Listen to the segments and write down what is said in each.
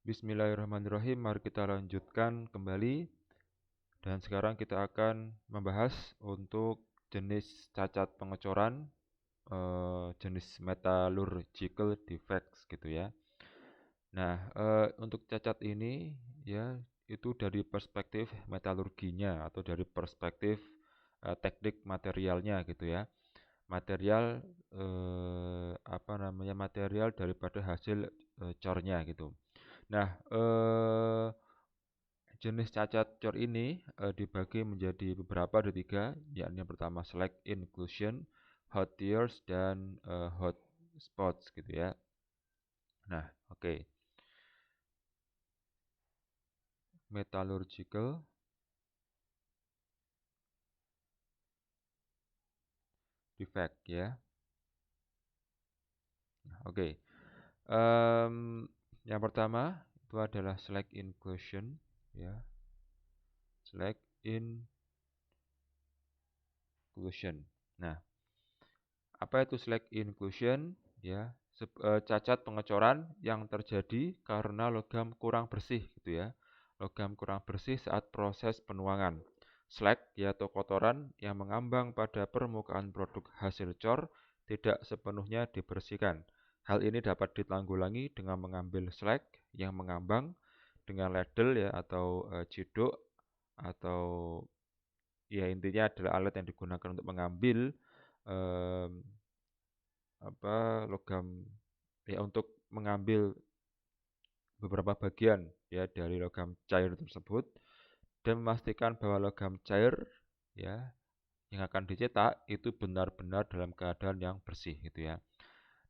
Bismillahirrahmanirrahim. Mari kita lanjutkan kembali. Dan sekarang kita akan membahas untuk jenis cacat pengecoran, jenis metallurgical defects gitu ya. Nah, untuk cacat ini ya itu dari perspektif metalurginya atau dari perspektif teknik materialnya gitu ya. Material material daripada hasil cornya gitu. Nah, jenis cacat cor ini dibagi menjadi beberapa, ada tiga, yakni yang pertama slack inclusion, hot tears, dan hot spots gitu ya. Nah, oke. Metallurgical defect ya. Nah, oke. Yang pertama itu adalah slack inclusion ya. Slack inclusion. Nah, apa itu slack inclusion? Ya, cacat pengecoran yang terjadi karena logam kurang bersih gitu ya. Logam kurang bersih saat proses penuangan. Slag yaitu kotoran yang mengambang pada permukaan produk hasil cor tidak sepenuhnya dibersihkan. Hal ini dapat ditanggulangi dengan mengambil slag yang mengambang dengan ladle ya atau ciduk, atau ya intinya adalah alat yang digunakan untuk mengambil em, logam ya, untuk mengambil beberapa bagian ya dari logam cair tersebut dan memastikan bahwa logam cair ya yang akan dicetak itu benar-benar dalam keadaan yang bersih gitu ya.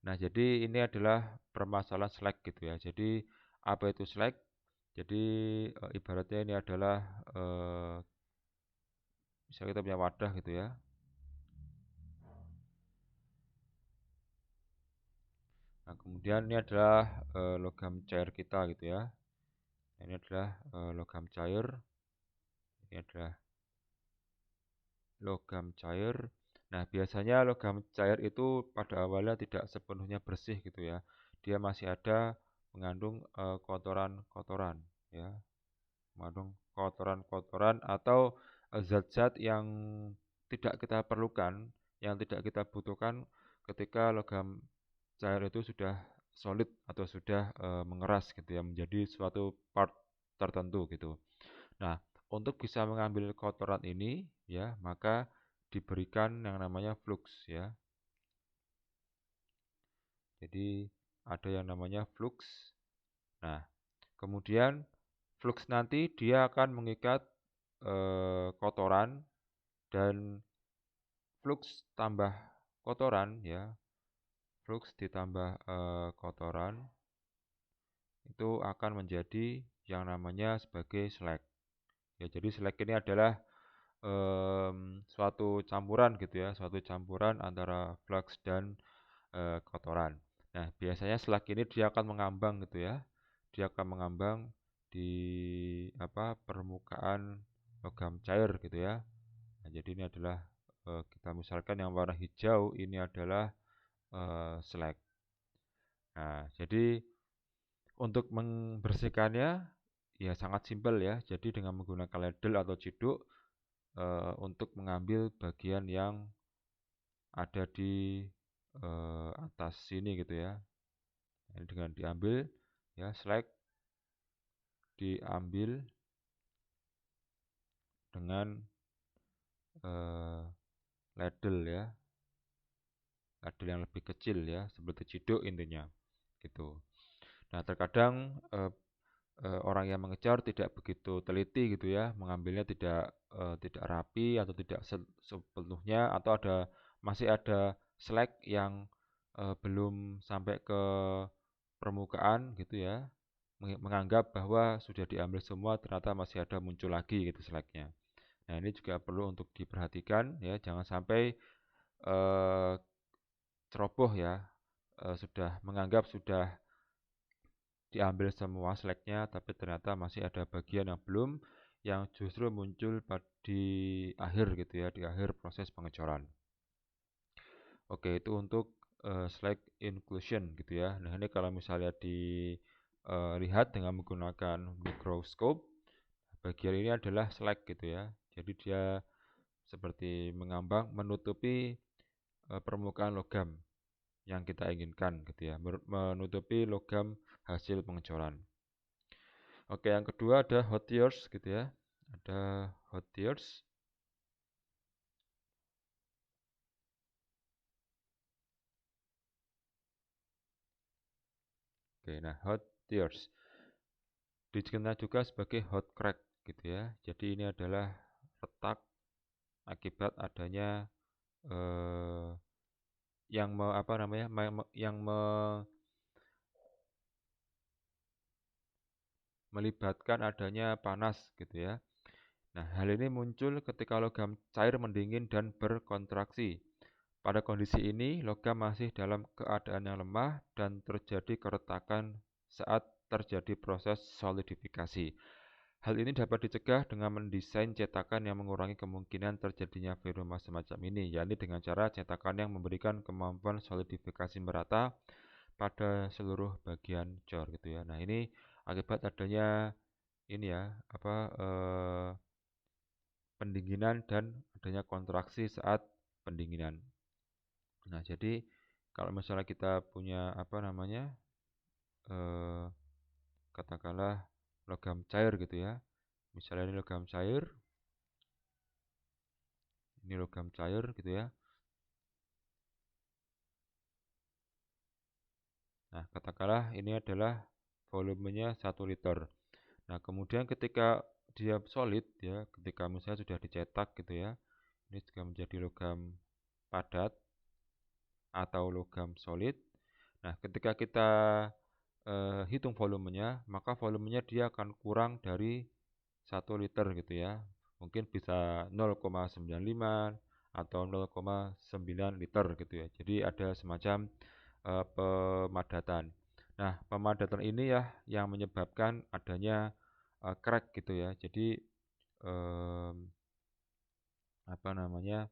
Nah, jadi ini adalah permasalahan slag gitu ya. Jadi apa itu slag? Jadi ibaratnya ini adalah misalnya kita punya wadah gitu ya. Nah, kemudian ini adalah logam cair kita gitu ya. Ini adalah logam cair. Ini adalah logam cair. Nah, biasanya logam cair itu pada awalnya tidak sepenuhnya bersih gitu ya. Dia masih ada mengandung kotoran-kotoran ya. Mengandung kotoran-kotoran atau zat-zat yang tidak kita perlukan, yang tidak kita butuhkan ketika logam cair itu sudah solid atau sudah mengeras gitu ya, menjadi suatu part tertentu gitu. Nah, untuk bisa mengambil kotoran ini ya, maka diberikan yang namanya flux ya. Jadi ada yang namanya flux. Nah, kemudian flux nanti dia akan mengikat kotoran, dan flux tambah kotoran ya. Flux ditambah kotoran itu akan menjadi yang namanya sebagai slag. Ya, jadi slag ini adalah suatu campuran gitu ya, suatu campuran antara flux dan kotoran. Nah, biasanya slag ini dia akan mengambang gitu ya. Dia akan mengambang di permukaan logam cair gitu ya. Nah, jadi ini adalah kita misalkan yang warna hijau ini adalah slag. Nah, jadi untuk membersihkannya ya sangat simpel ya. Jadi dengan menggunakan ladle atau ciduk untuk mengambil bagian yang ada di atas sini gitu ya. Ini dengan diambil ya, slag diambil dengan ladle ya. Ladle yang lebih kecil ya, seperti ciduk intinya gitu. Nah, terkadang orang yang mengejar tidak begitu teliti gitu ya, mengambilnya tidak rapi atau tidak sepenuhnya, atau masih ada slag yang belum sampai ke permukaan gitu ya, menganggap bahwa sudah diambil semua, ternyata masih ada muncul lagi gitu slagnya. Nah, ini juga perlu untuk diperhatikan ya, jangan sampai eh, ceroboh ya, sudah menganggap sudah diambil semua slagnya, tapi ternyata masih ada bagian yang belum, yang justru muncul di akhir gitu ya, di akhir proses pengecoran. Oke, itu untuk slag inclusion gitu ya. Nah, ini kalau misalnya di lihat dengan menggunakan mikroskop, bagian ini adalah slag gitu ya. Jadi dia seperti mengambang menutupi permukaan logam yang kita inginkan gitu ya, menutupi logam hasil pengecoran. Oke, yang kedua ada hot years gitu ya. Ada hot years. Oke, nah hot tears dikenal juga sebagai hot crack gitu ya. Jadi ini adalah retak akibat adanya eh, yang apa namanya yang melibatkan adanya panas gitu ya. Nah, hal ini muncul ketika logam cair mendingin dan berkontraksi. Pada kondisi ini, logam masih dalam keadaan yang lemah dan terjadi keretakan saat terjadi proses solidifikasi. Hal ini dapat dicegah dengan mendesain cetakan yang mengurangi kemungkinan terjadinya fenomena semacam ini, yakni dengan cara cetakan yang memberikan kemampuan solidifikasi merata pada seluruh bagian cor gitu ya. Nah, ini akibat adanya ini ya, apa pendinginan dan adanya kontraksi saat pendinginan. Nah, jadi kalau misalnya kita punya apa namanya, eh, katakanlah logam cair gitu ya. Misalnya ini logam cair gitu ya. Nah, katakanlah ini adalah volumenya 1 liter. Nah, kemudian ketika dia solid ya, ketika misalnya sudah dicetak gitu ya, ini juga menjadi logam padat atau logam solid. Nah, ketika kita hitung volumenya, maka volumenya dia akan kurang dari 1 liter gitu ya. Mungkin bisa 0,95 atau 0,9 liter gitu ya. Jadi ada semacam pemadatan. Nah, pemadatan ini ya yang menyebabkan adanya crack gitu ya. Jadi em, apa namanya?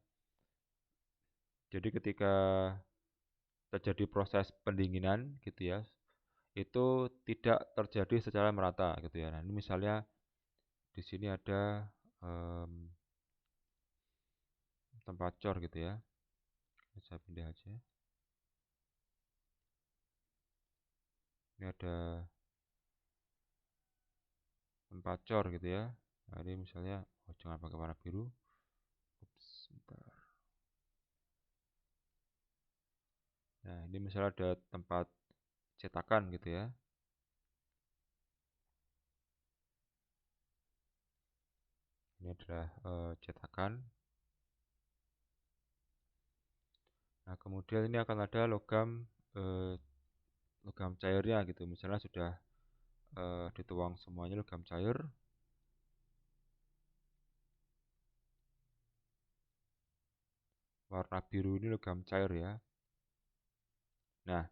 Jadi ketika terjadi proses pendinginan gitu ya, itu tidak terjadi secara merata gitu ya. Nah, ini misalnya di sini ada em, tempat cor gitu ya. Saya pindah aja. Ini ada tempat cor gitu ya. Nah, ini misalnya, oh, jangan pakai warna biru. Ups, sebentar. Nah, ini misalnya ada tempat cetakan gitu ya. Ini adalah cetakan. Nah, kemudian ini akan ada eh, logam cairnya gitu. Misalnya sudah dituang semuanya logam cair. Warna biru ini logam cair ya. Nah,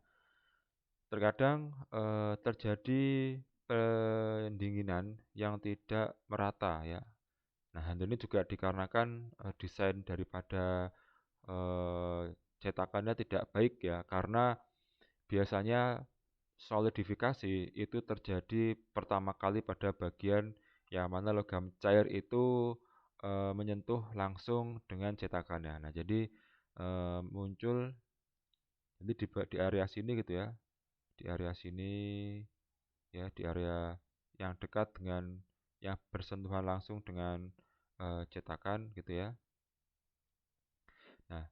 terkadang terjadi pendinginan yang tidak merata ya. Nah, hal ini juga dikarenakan desain daripada eh, cetakannya tidak baik ya, karena biasanya solidifikasi itu terjadi pertama kali pada bagian yang mana logam cair itu menyentuh langsung dengan cetakannya. Nah, jadi muncul nanti di area sini gitu ya, di area sini ya, di area yang dekat dengan yang bersentuhan langsung dengan cetakan gitu ya. Nah,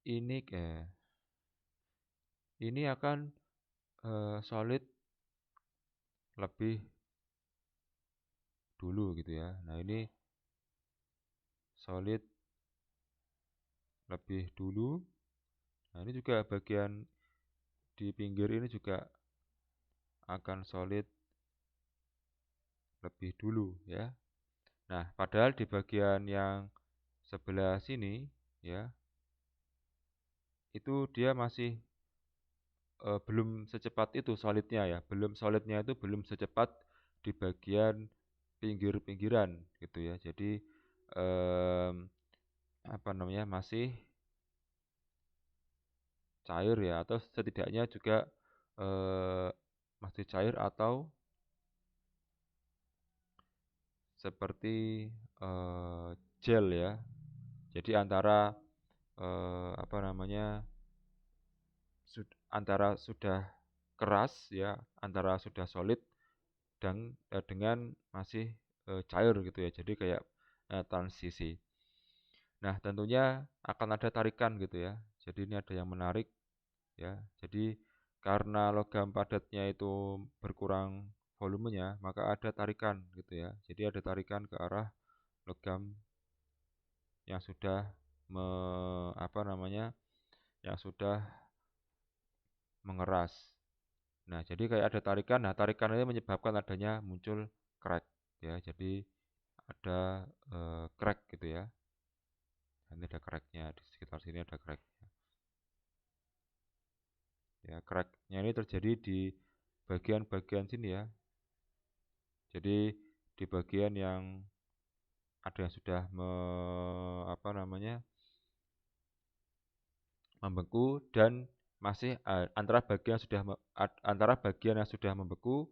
ini ini akan solid lebih dulu gitu ya. Nah, ini solid lebih dulu. Nah, ini juga bagian di pinggir ini juga akan solid lebih dulu ya. Nah, padahal di bagian yang sebelah sini ya, itu dia masih belum secepat itu solidnya ya. Belum solidnya itu belum secepat di bagian pinggir-pinggiran gitu ya. Jadi em, apa namanya masih cair ya, atau setidaknya juga eh, masih seperti cair atau seperti gel ya. Jadi antara apa namanya, antara sudah keras ya, antara sudah solid dan dengan masih cair gitu ya. Jadi kayak transisi. Nah, tentunya akan ada tarikan gitu ya. Jadi ini ada yang menarik ya. Jadi karena logam padatnya itu berkurang volumenya, maka ada tarikan gitu ya. Jadi ada tarikan ke arah logam yang sudah apa namanya, yang sudah mengeras. Nah, jadi kayak ada tarikan. Nah, tarikan ini menyebabkan adanya muncul crack ya. Jadi ada crack gitu ya. Ini ada cracknya di sekitar sini ada crack. Ya, cracknya ini terjadi di bagian-bagian sini ya. Jadi di bagian yang ada yang sudah apa namanya, membeku dan masih antara bagian yang sudah membeku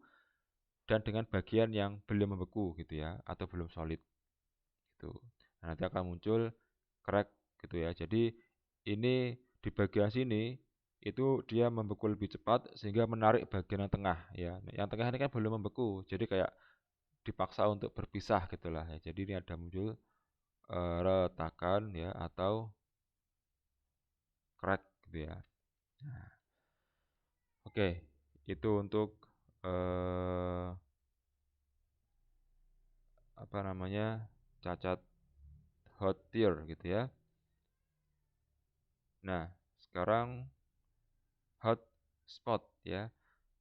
dan dengan bagian yang belum membeku gitu ya, atau belum solid gitu. Nah, nanti akan muncul crack gitu ya. Jadi ini di bagian sini itu dia membeku lebih cepat sehingga menarik bagian yang tengah ya. Nah, yang tengah ini kan belum membeku, jadi kayak dipaksa untuk berpisah gitulah ya. Jadi ini ada muncul retakan ya atau crack gitu ya. Nah, oke, itu untuk eh, apa namanya, cacat hot tear gitu ya. Nah, sekarang hot spot ya.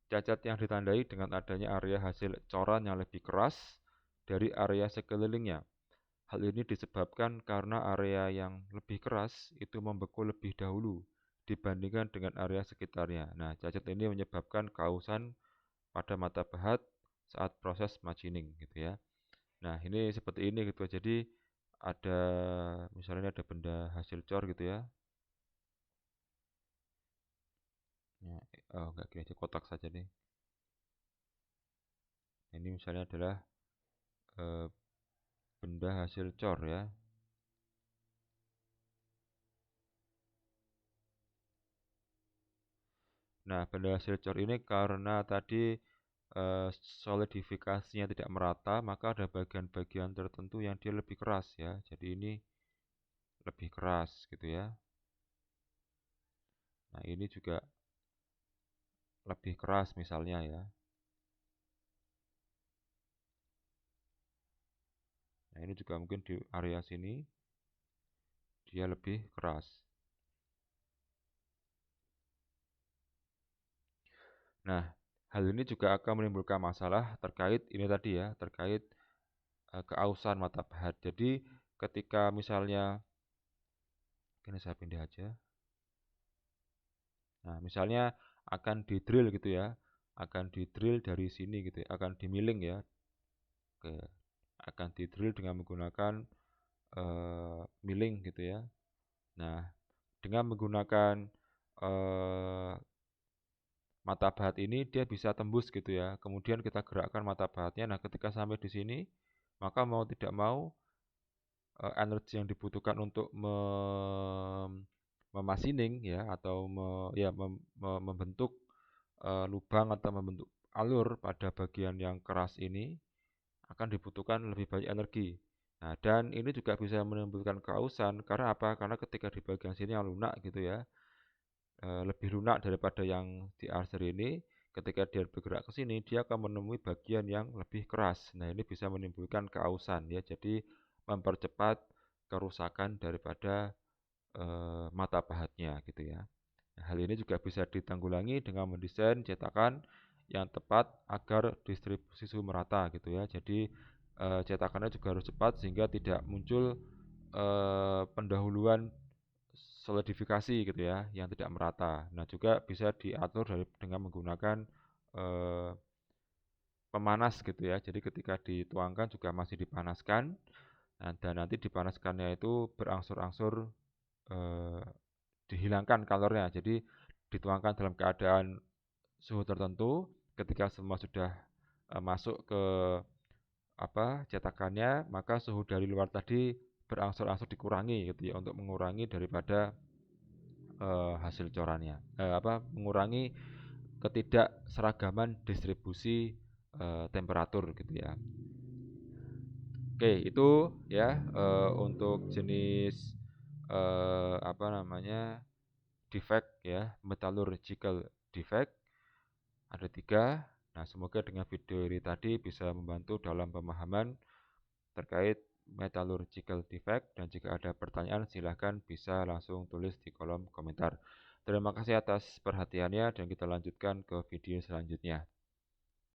Cacat yang ditandai dengan adanya area hasil coran yang lebih keras dari area sekelilingnya. Hal ini disebabkan karena area yang lebih keras itu membeku lebih dahulu dibandingkan dengan area sekitarnya. Nah, cacat ini menyebabkan kausan pada mata pahat saat proses machining gitu ya. Nah, ini seperti ini gitu. Jadi ada misalnya ada benda hasil cor gitu ya. Ya, oh enggak gini aja kotak saja nih. Ini misalnya adalah eh, benda hasil cor ya. Nah, benda hasil cor ini karena tadi solidifikasinya tidak merata, maka ada bagian-bagian tertentu yang dia lebih keras ya. Jadi ini lebih keras gitu ya. Nah, ini juga lebih keras misalnya ya. Nah, ini juga mungkin di area sini dia lebih keras. Nah, hal ini juga akan menimbulkan masalah terkait ini tadi ya, terkait keausan mata pahat. Jadi ketika misalnya, ini saya pindah aja. Nah, misalnya akan di drill gitu ya, akan di drill dari sini gitu ya, akan dimiling ya. Oke, akan di drill dengan menggunakan milling gitu ya. Nah, dengan menggunakan eh, mata pahat ini dia bisa tembus gitu ya. Kemudian kita gerakkan mata pahatnya. Nah, ketika sampai di sini, maka mau tidak mau energi yang dibutuhkan untuk memasining ya atau membentuk lubang atau membentuk alur pada bagian yang keras ini akan dibutuhkan lebih banyak energi. Nah, dan ini juga bisa menimbulkan keausan karena apa? Karena ketika di bagian sini yang lunak gitu ya, lebih lunak daripada yang di arser ini, ketika dia bergerak ke sini, dia akan menemui bagian yang lebih keras. Nah, ini bisa menimbulkan keausan ya. Jadi mempercepat kerusakan daripada mata pahatnya gitu ya. Nah, hal ini juga bisa ditanggulangi dengan mendesain cetakan yang tepat agar distribusi suhu merata gitu ya. Jadi cetakannya juga harus cepat sehingga tidak muncul pendahuluan solidifikasi gitu ya yang tidak merata. Nah, juga bisa diatur dengan menggunakan eh, pemanas gitu ya. Jadi ketika dituangkan juga masih dipanaskan. Nah, dan nanti dipanaskannya itu berangsur-angsur eh, dihilangkan kalornya. Jadi dituangkan dalam keadaan suhu tertentu, ketika semua sudah masuk ke cetakannya, maka suhu dari luar tadi berangsur-angsur dikurangi gitu ya, untuk mengurangi daripada hasil corannya. Mengurangi ketidakseragaman distribusi temperatur gitu ya. Oke, itu ya untuk jenis defect ya, metallurgical defect ada 3. Nah, semoga dengan video ini tadi bisa membantu dalam pemahaman terkait metallurgical defect, dan jika ada pertanyaan silahkan bisa langsung tulis di kolom komentar. Terima kasih atas perhatiannya dan kita lanjutkan ke video selanjutnya.